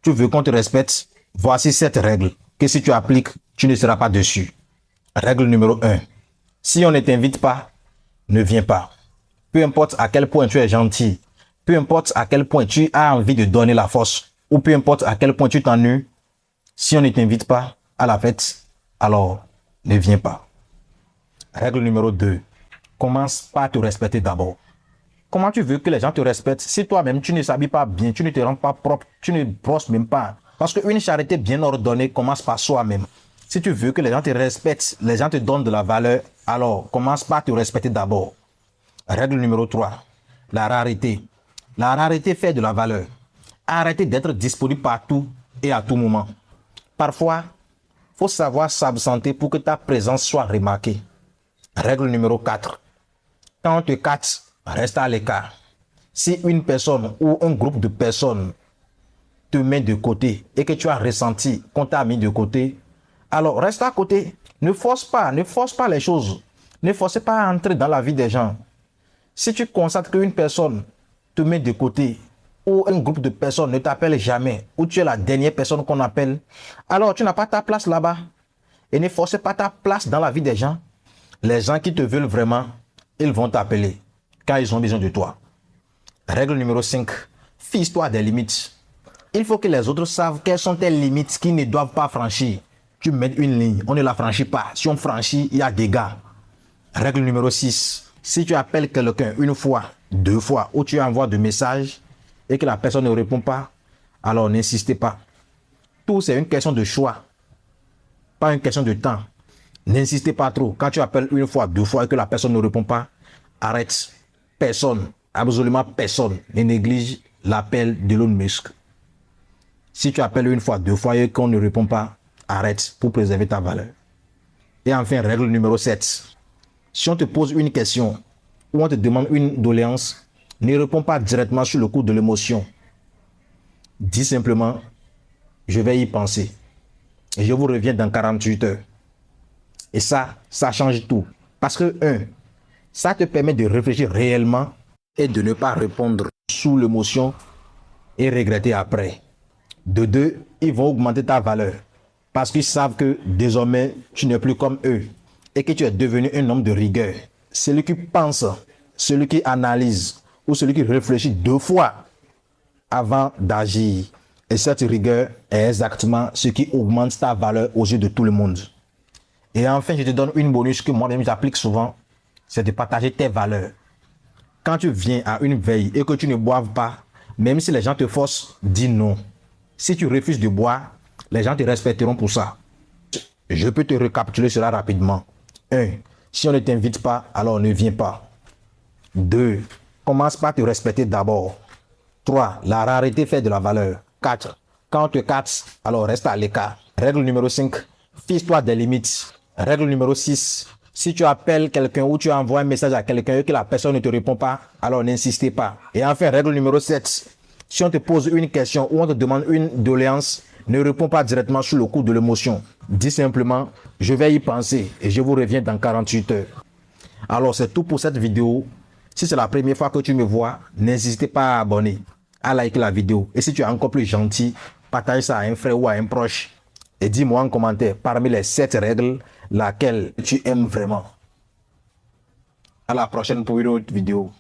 Tu veux qu'on te respecte? Voici 7 règles que si tu appliques, tu ne seras pas déçu. Règle numéro 1. Si on ne t'invite pas, ne viens pas. Peu importe à quel point tu es gentil, peu importe à quel point tu as envie de donner la force, ou peu importe à quel point tu t'ennuies, si on ne t'invite pas à la fête, alors ne viens pas. Règle numéro 2. Commence par te respecter d'abord. Comment tu veux que les gens te respectent si toi-même tu ne s'habilles pas bien, tu ne te rends pas propre, tu ne brosses même pas? Parce qu'une charité bien ordonnée commence par soi-même. Si tu veux que les gens te respectent, les gens te donnent de la valeur, alors commence par te respecter d'abord. Règle numéro 3. La rareté. La rareté fait de la valeur. Arrêtez d'être disponible partout et à tout moment. Parfois, il faut savoir s'absenter pour que ta présence soit remarquée. Règle numéro 4. Quand on te capte, reste à l'écart. Si une personne ou un groupe de personnes te met de côté et que tu as ressenti qu'on t'a mis de côté, alors reste à côté. Ne force pas les choses. Ne forcez pas à entrer dans la vie des gens. Si tu constates qu'une personne te met de côté ou un groupe de personnes ne t'appelle jamais ou tu es la dernière personne qu'on appelle, alors tu n'as pas ta place là-bas. Et ne forcez pas ta place dans la vie des gens. Les gens qui te veulent vraiment, ils vont t'appeler quand ils ont besoin de toi. Règle numéro 5. Fixe-toi des limites. Il faut que les autres savent quelles sont tes limites qu'ils ne doivent pas franchir. Tu mets une ligne, on ne la franchit pas. Si on franchit, il y a des dégâts. Règle numéro 6. Si tu appelles quelqu'un une fois, 2 fois, ou tu envoies des messages et que la personne ne répond pas, alors n'insistez pas. Tout, c'est une question de choix, pas une question de temps. N'insistez pas trop. Quand tu appelles une fois, 2 fois et que la personne ne répond pas, arrête. Personne, absolument personne, ne néglige l'appel d'Elon Musk. Si tu appelles une fois, 2 fois et qu'on ne répond pas, arrête pour préserver ta valeur. Et enfin, règle numéro 7. Si on te pose une question ou on te demande une doléance, ne réponds pas directement sur le coup de l'émotion. Dis simplement, je vais y penser. Et je vous reviens dans 48 heures. Et ça change tout. Parce que, 1, ça te permet de réfléchir réellement et de ne pas répondre sous l'émotion et regretter après. De 2, ils vont augmenter ta valeur. Parce qu'ils savent que désormais, tu n'es plus comme eux. Et que tu es devenu un homme de rigueur. Celui qui pense, celui qui analyse ou celui qui réfléchit 2 fois avant d'agir. Et cette rigueur est exactement ce qui augmente ta valeur aux yeux de tout le monde. Et enfin, je te donne une bonus que moi-même j'applique souvent, c'est de partager tes valeurs. Quand tu viens à une veille et que tu ne boives pas, même si les gens te forcent, dis non. Si tu refuses de boire, les gens te respecteront pour ça. Je peux te récapituler cela rapidement. 1. Si on ne t'invite pas, alors ne viens pas. 2. Commence par te respecter d'abord. 3. La rareté fait de la valeur. 4. Quand on te casse, alors reste à l'écart. Règle numéro 5. Fixe-toi des limites. Règle numéro 6. Si tu appelles quelqu'un ou tu envoies un message à quelqu'un et que la personne ne te répond pas, alors n'insistez pas. Et enfin, règle numéro 7. Si on te pose une question ou on te demande une doléance, ne réponds pas directement sur le coup de l'émotion. Dis simplement, je vais y penser et je vous reviens dans 48 heures. Alors, c'est tout pour cette vidéo. Si c'est la première fois que tu me vois, n'hésitez pas à abonner, à liker la vidéo. Et si tu es encore plus gentil, partage ça à un frère ou à un proche. Et dis-moi en commentaire, parmi les 7 règles, laquelle tu aimes vraiment. À la prochaine pour une autre vidéo.